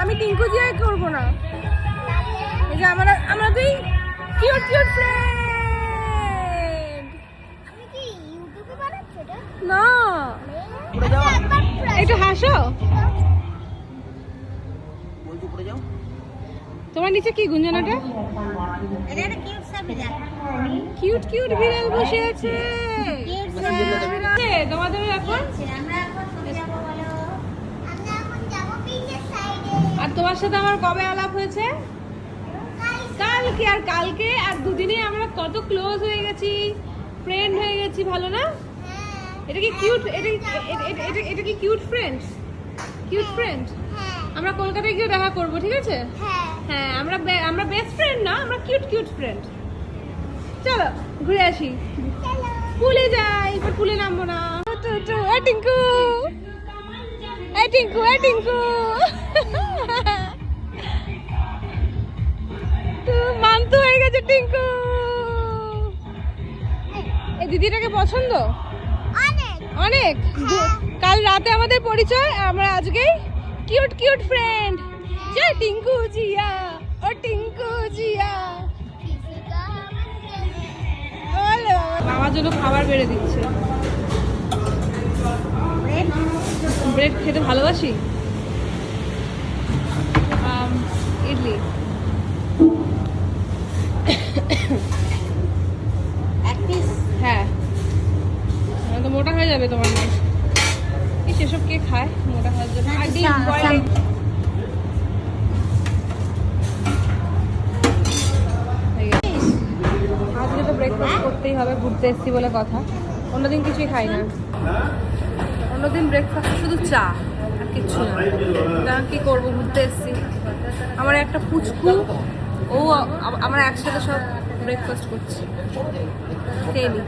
আমি টিঙ্কু দিয়ে করবো না। এই যে আমরা দুই কিউট কিউট ফ্রেন্ড। আমি কি ইউটিউবে বানাচ্ছি এটা? না, একটু হাসো। তোমার নিচে কি গুঞ্জনাটা? এটা একটা কিউট সা বিড়াল। কিউট কিউট বিড়াল বসে আছে। কিউট তোমাদের এখন আমরা এখন কোথায় যাব বলো? আমরা এখন যাব বিচের সাইডে। আর তোমার সাথে আমার কবে আলাপ হয়েছে? কালকে। আর কালকে আর দুদিনে আমরা কত ক্লোজ হয়ে গেছি, ফ্রেন্ড হয়ে গেছি, ভালো না? এটা কি কিউট? এটা কি কিউট ফ্রেন্ড? Cute friend? আমরা কলকাতায় গিয়ে দেখা করব, ঠিক আছে? হ্যাঁ, আমরা বেস্ট ফ্রেন্ড না, আমরা কিউট কিউট ফ্রেন্ড। চলো ঘুরে আসি। পুলে যাই, এবার পুলে নামবো না। টিঙ্কু, টিঙ্কু, টিঙ্কু মানতো হয়ে গেছে টিঙ্কু। এই দিদিটাকে পছন্দ অনেক। কাল রাতে আমাদের পরিচয়, আমরা আজকেই কিউট কিউট ফ্রেন্ড। জয় টিঙ্কু জিয়া, ও টিঙ্কু জিয়া। মামার জন্য খাবার বেড়ে দিচ্ছে। ব্রেড খেতে ভালোবাসি। ইডলি হ্যাঁ, তো মোটা হয়ে যাবে তোমার মেয়ে। এই সেসব কে খায় মোটা হওয়ার জন্য? আর ডিম বয়েল এগ। আজকে তো ব্রেকফাস্ট করতেই হবে, ঘুরতে এসেছি বলে কথা। অন্যদিন কিছুই খাই না। অন্যদিন ব্রেকফাস্ট শুধু চা আর কিচ্ছু না। কারণ কি করবো, ঘুরতে এসেছি। আমার একটা পুচকু, ও আমরা একসাথে সব ব্রেকফাস্ট করছি, খেয়ে নি।